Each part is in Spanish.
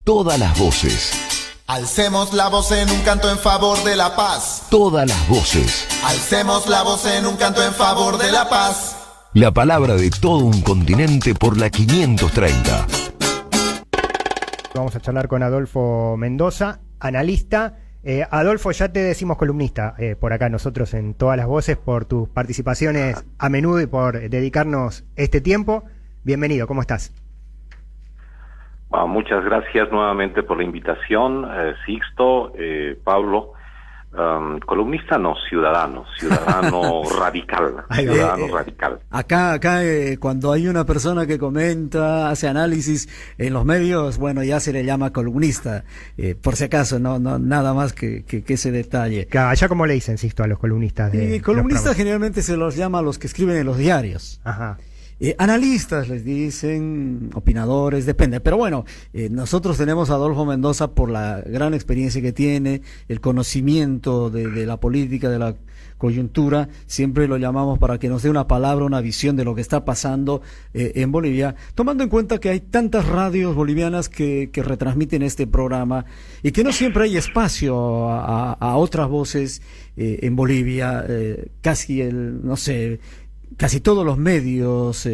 Todas las voces. Alcemos la voz en un canto en favor de la paz. Todas las voces. Alcemos la voz en un canto en favor de la paz. La palabra de todo un continente por la 530. Vamos a charlar con Adolfo Mendoza, analista. Adolfo, ya te decimos columnista por acá nosotros en Todas las Voces, por tus participaciones a menudo y por dedicarnos este tiempo. Bienvenido, ¿cómo estás? Bueno, muchas gracias nuevamente por la invitación, Sixto, Pablo. Columnista no, ciudadano radical, ciudadano radical. Acá cuando hay una persona que comenta, hace análisis en los medios, bueno, ya se le llama columnista, por si acaso, no nada más que ese detalle. Allá como le dicen, Sixto, a los columnistas. Columnistas generalmente se los llama a los que escriben en los diarios. Ajá. Analistas les dicen, opinadores, depende. Pero bueno, nosotros tenemos a Adolfo Mendoza por la gran experiencia que tiene, el conocimiento de la política, de la coyuntura. Siempre lo llamamos para que nos dé una palabra, una visión de lo que está pasando en Bolivia, tomando en cuenta que hay tantas radios bolivianas que retransmiten este programa y que no siempre hay espacio a otras voces en Bolivia. Casi todos los medios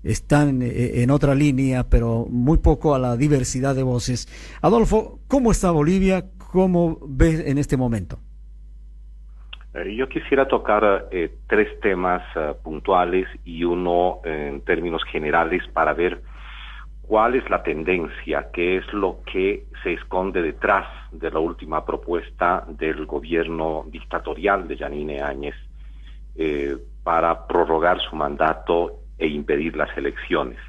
están en otra línea, pero muy poco a la diversidad de voces. Adolfo, ¿cómo está Bolivia? ¿Cómo ves en este momento? Yo quisiera tocar tres temas puntuales y uno en términos generales para ver cuál es la tendencia, qué es lo que se esconde detrás de la última propuesta del gobierno dictatorial de Yanine Áñez para prorrogar su mandato e impedir las elecciones.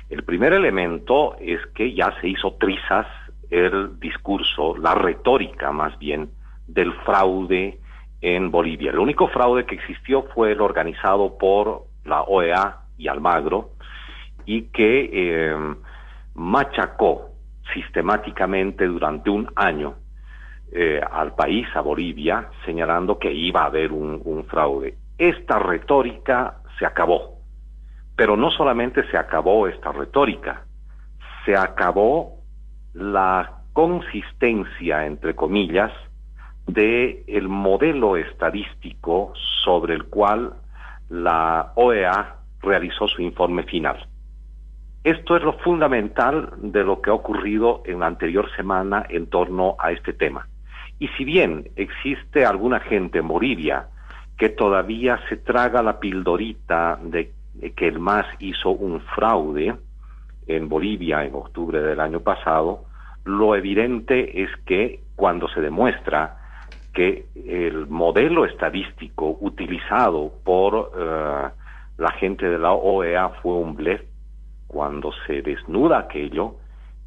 El primer elemento es que ya se hizo trizas el discurso, la retórica más bien, del fraude en Bolivia. El único fraude que existió fue el organizado por la OEA y Almagro y que machacó sistemáticamente durante un año al país, a Bolivia, señalando que iba a haber un fraude. Esta retórica se acabó, pero no solamente se acabó esta retórica, se acabó la consistencia, entre comillas, de el modelo estadístico sobre el cual la OEA realizó su informe final. Esto es lo fundamental de lo que ha ocurrido en la anterior semana en torno a este tema. Y si bien existe alguna gente en Bolivia que todavía se traga la pildorita de que el MAS hizo un fraude en Bolivia en octubre del año pasado, lo evidente es que cuando se demuestra que el modelo estadístico utilizado por la gente de la OEA fue un blef, cuando se desnuda aquello,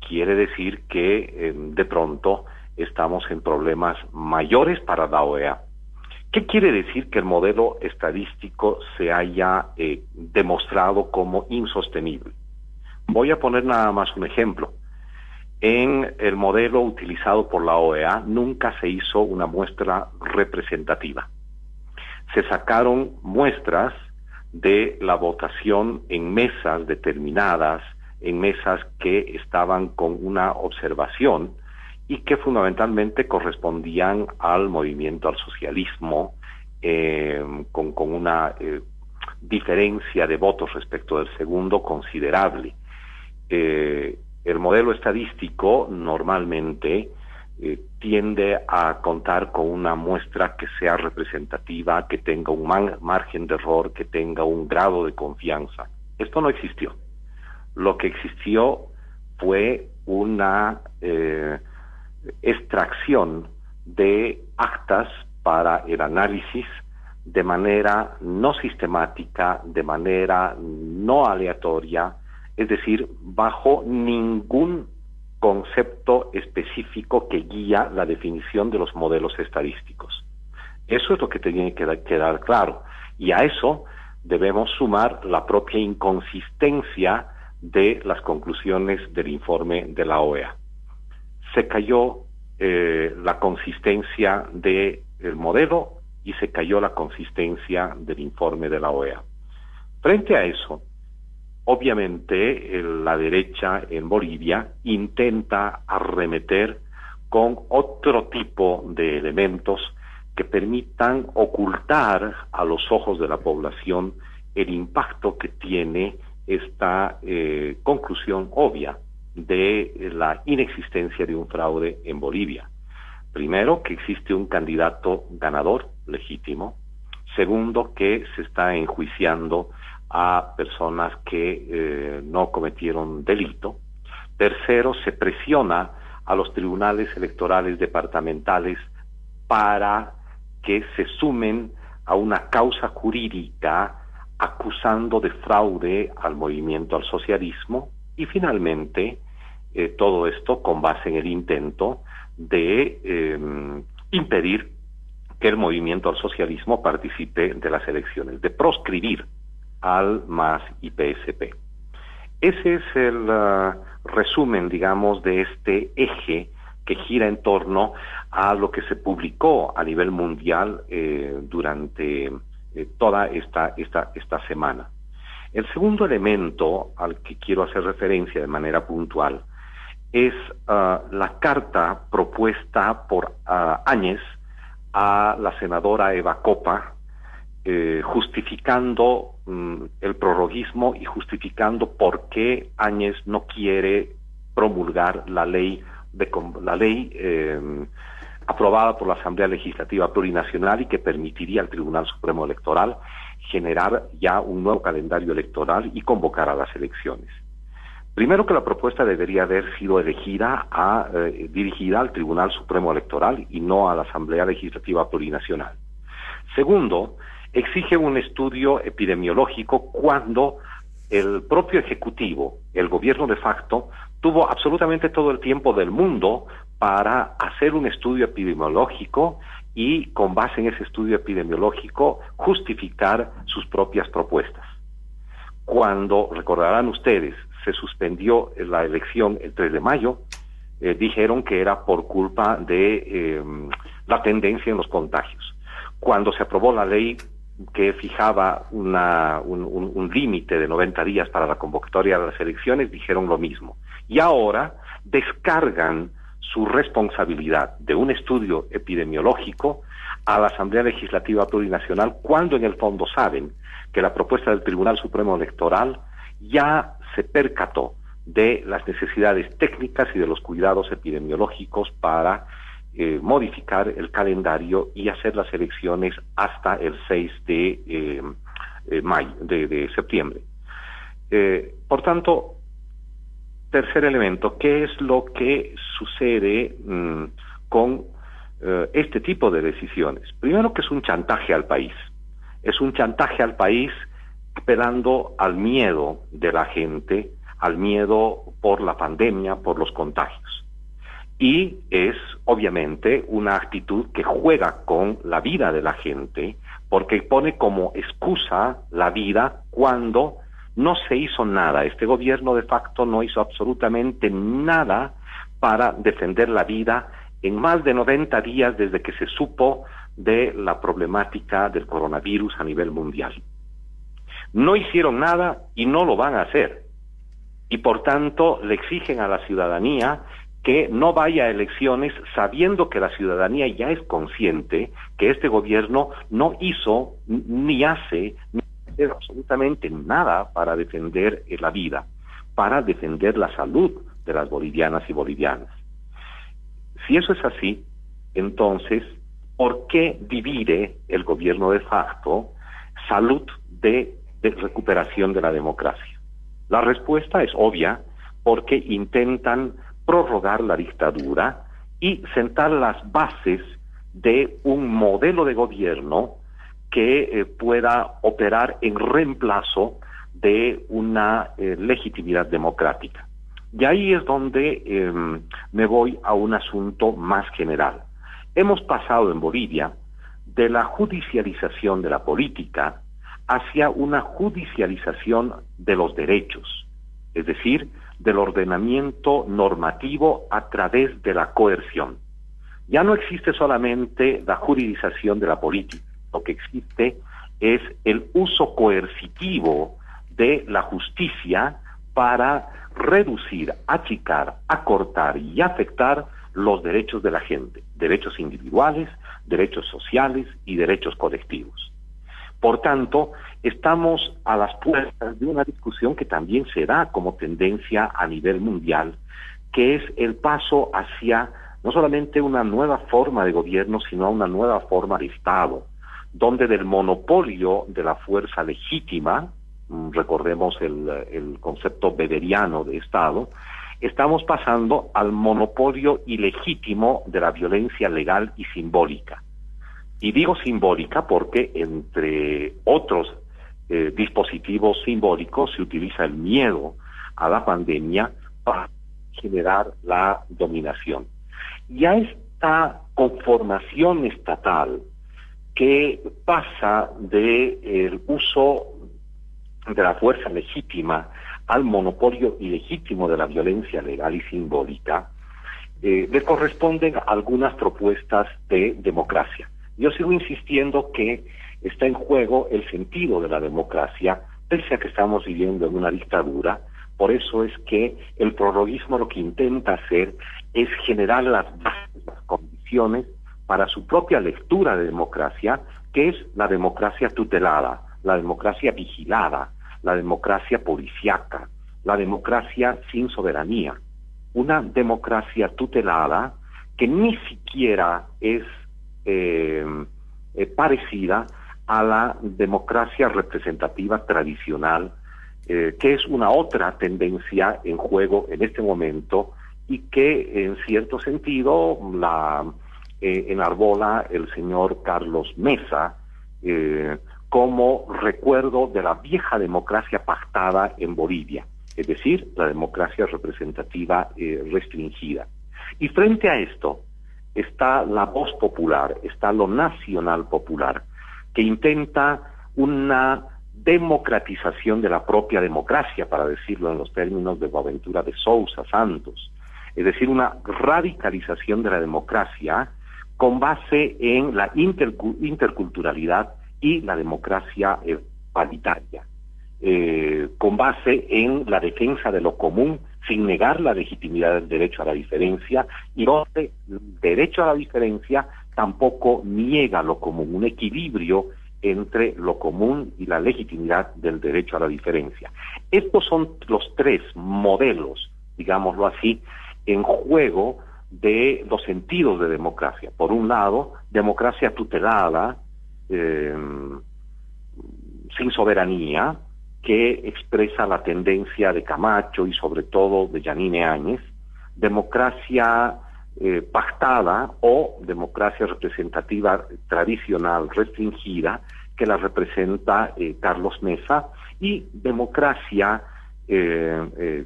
quiere decir que de pronto estamos en problemas mayores para la OEA. ¿Qué quiere decir que el modelo estadístico se haya demostrado como insostenible? Voy a poner nada más un ejemplo. En el modelo utilizado por la OEA nunca se hizo una muestra representativa. Se sacaron muestras de la votación en mesas determinadas, en mesas que estaban con una observación y que fundamentalmente correspondían al movimiento, al socialismo, con una diferencia de votos respecto del segundo considerable. El modelo estadístico normalmente tiende a contar con una muestra que sea representativa, que tenga un margen de error, que tenga un grado de confianza. Esto no existió. Lo que existió fue una extracción de actas para el análisis de manera no sistemática, de manera no aleatoria, es decir, bajo ningún concepto específico que guía la definición de los modelos estadísticos. Eso es lo que tiene que quedar claro. Y a eso debemos sumar la propia inconsistencia de las conclusiones del informe de la OEA. Se cayó la consistencia del modelo y se cayó la consistencia del informe de la OEA. Frente a eso, obviamente la derecha en Bolivia intenta arremeter con otro tipo de elementos que permitan ocultar a los ojos de la población el impacto que tiene esta conclusión obvia de la inexistencia de un fraude en Bolivia. Primero, que existe un candidato ganador legítimo. Segundo, que se está enjuiciando a personas que no cometieron delito. Tercero, se presiona a los tribunales electorales departamentales para que se sumen a una causa jurídica acusando de fraude al movimiento al socialismo. Y finalmente, todo esto con base en el intento de impedir que el movimiento al socialismo participe de las elecciones, de proscribir al MAS y PSP. Ese es el resumen, digamos, de este eje que gira en torno a lo que se publicó a nivel mundial durante toda esta semana. El segundo elemento al que quiero hacer referencia de manera puntual es la carta propuesta por Áñez a la senadora Eva Copa, justificando el prorroguismo y justificando por qué Áñez no quiere promulgar la ley aprobada por la Asamblea Legislativa Plurinacional y que permitiría al Tribunal Supremo Electoral generar ya un nuevo calendario electoral y convocar a las elecciones. Primero, que la propuesta debería haber sido dirigida al Tribunal Supremo Electoral y no a la Asamblea Legislativa Plurinacional. Segundo, exige un estudio epidemiológico cuando el propio Ejecutivo, el gobierno de facto, tuvo absolutamente todo el tiempo del mundo para hacer un estudio epidemiológico y, con base en ese estudio epidemiológico, justificar sus propias propuestas. Cuando, recordarán ustedes, se suspendió la elección el 3 de mayo, dijeron que era por culpa de la tendencia en los contagios. Cuando se aprobó la ley que fijaba un límite de 90 días para la convocatoria de las elecciones, dijeron lo mismo. Y ahora descargan su responsabilidad de un estudio epidemiológico a la Asamblea Legislativa Plurinacional, cuando en el fondo saben que la propuesta del Tribunal Supremo Electoral ya se percató de las necesidades técnicas y de los cuidados epidemiológicos para modificar el calendario y hacer las elecciones hasta el 6 de septiembre. Por tanto, tercer elemento, ¿qué es lo que sucede con este tipo de decisiones? Primero, que es un chantaje al país. Es un chantaje al país apelando al miedo de la gente, al miedo por la pandemia, por los contagios. Y es, obviamente, una actitud que juega con la vida de la gente, porque pone como excusa la vida cuando no se hizo nada. Este gobierno de facto no hizo absolutamente nada para defender la vida en más de 90 días desde que se supo de la problemática del coronavirus a nivel mundial. No hicieron nada y no lo van a hacer. Y por tanto le exigen a la ciudadanía que no vaya a elecciones, sabiendo que la ciudadanía ya es consciente que este gobierno no hizo ni hace absolutamente nada para defender la vida, para defender la salud de las bolivianas y bolivianos. Si eso es así, entonces, ¿por qué divide el gobierno de facto salud de recuperación de la democracia? La respuesta es obvia, porque intentan prorrogar la dictadura y sentar las bases de un modelo de gobierno que pueda operar en reemplazo de una legitimidad democrática. Y ahí es donde me voy a un asunto más general. Hemos pasado en Bolivia de la judicialización de la política hacia una judicialización de los derechos, es decir, del ordenamiento normativo a través de la coerción. Ya no existe solamente la juridización de la política, lo que existe es el uso coercitivo de la justicia para reducir, achicar, acortar y afectar los derechos de la gente, derechos individuales, derechos sociales y derechos colectivos. Por tanto, estamos a las puertas de una discusión que también se da como tendencia a nivel mundial, que es el paso hacia no solamente una nueva forma de gobierno, sino una nueva forma de Estado, donde del monopolio de la fuerza legítima, recordemos el concepto weberiano de Estado, estamos pasando al monopolio ilegítimo de la violencia legal y simbólica. Y digo simbólica porque, entre otros dispositivos simbólicos, se utiliza el miedo a la pandemia para generar la dominación. Y a esta conformación estatal que pasa del uso de la fuerza legítima al monopolio ilegítimo de la violencia legal y simbólica, le corresponden algunas propuestas de democracia. Yo sigo insistiendo que está en juego el sentido de la democracia, pese a que estamos viviendo en una dictadura. Por eso es que el prologuismo lo que intenta hacer es generar las bases, las condiciones para su propia lectura de democracia, que es la democracia tutelada, la democracia vigilada, la democracia policíaca, la democracia sin soberanía. Una democracia tutelada que ni siquiera es parecida a la democracia representativa tradicional, que es una otra tendencia en juego en este momento y que en cierto sentido la enarbola el señor Carlos Mesa como recuerdo de la vieja democracia pactada en Bolivia, es decir, la democracia representativa restringida. Y frente a esto está la voz popular, está lo nacional popular, que intenta una democratización de la propia democracia, para decirlo en los términos de Boaventura de Sousa Santos, es decir, una radicalización de la democracia con base en la interculturalidad y la democracia paritaria, con base en la defensa de lo común, sin negar la legitimidad del derecho a la diferencia, y donde el derecho a la diferencia tampoco niega lo común, un equilibrio entre lo común y la legitimidad del derecho a la diferencia. Estos son los tres modelos, digámoslo así, en juego de los sentidos de democracia. Por un lado, democracia tutelada, sin soberanía, que expresa la tendencia de Camacho y sobre todo de Yanine Áñez, democracia pactada o democracia representativa tradicional restringida, que la representa Carlos Mesa, y democracia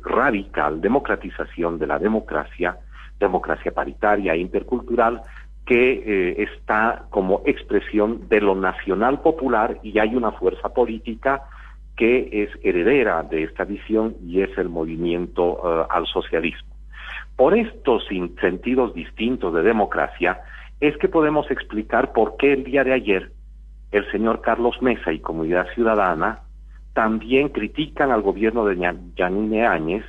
radical, democratización de la democracia, democracia paritaria e intercultural, que está como expresión de lo nacional popular, y hay una fuerza política que es heredera de esta visión y es el movimiento al socialismo. Por estos sentidos distintos de democracia es que podemos explicar por qué el día de ayer el señor Carlos Mesa y Comunidad Ciudadana también critican al gobierno de Yanine Áñez,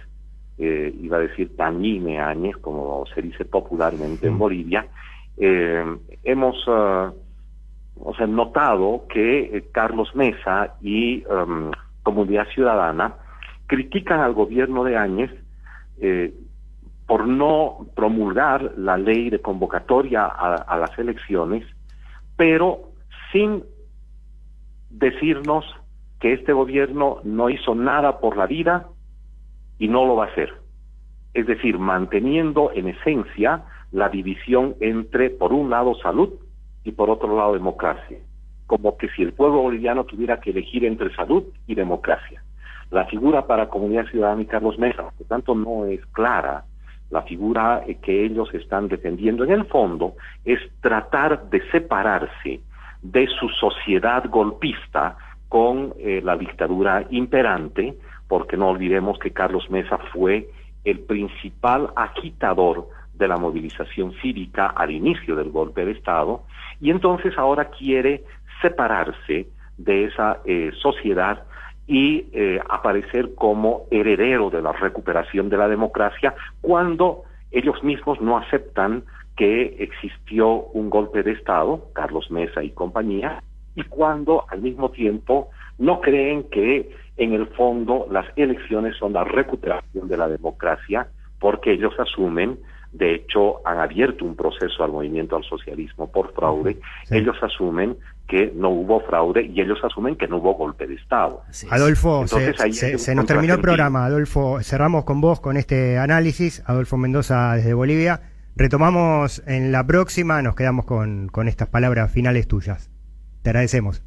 iba a decir Tañine Áñez, como se dice popularmente en Bolivia. Hemos notado que Carlos Mesa y Comunidad Ciudadana critican al gobierno de Áñez por no promulgar la ley de convocatoria a las elecciones, pero sin decirnos que este gobierno no hizo nada por la vida y no lo va a hacer. Es decir, manteniendo en esencia la división entre, por un lado, salud y por otro lado, democracia. Como que si el pueblo boliviano tuviera que elegir entre salud y democracia. La figura para Comunidad Ciudadana y Carlos Mesa, por tanto, no es clara. La figura que ellos están defendiendo, en el fondo, es tratar de separarse de su sociedad golpista con la dictadura imperante, porque no olvidemos que Carlos Mesa fue el principal agitador de la movilización cívica al inicio del golpe de Estado, y entonces ahora quiere separarse de esa sociedad y aparecer como heredero de la recuperación de la democracia cuando ellos mismos no aceptan que existió un golpe de Estado, Carlos Mesa y compañía, y cuando al mismo tiempo no creen que en el fondo las elecciones son la recuperación de la democracia, porque ellos asumen, de hecho han abierto un proceso al movimiento al socialismo por fraude, sí. Ellos asumen que no hubo fraude y ellos asumen que no hubo golpe de Estado. Adolfo, se nos terminó el programa. Adolfo, cerramos con vos con este análisis. Adolfo Mendoza desde Bolivia. Retomamos en la próxima, nos quedamos con estas palabras finales tuyas. Te agradecemos.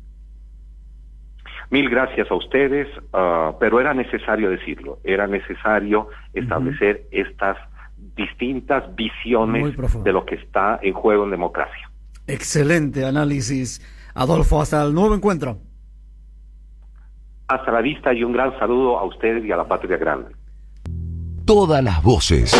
Mil gracias a ustedes, pero era necesario decirlo, era necesario establecer estas distintas visiones de lo que está en juego en democracia. Excelente análisis, Adolfo, hasta el nuevo encuentro. Hasta la vista y un gran saludo a ustedes y a la patria grande. Todas las voces.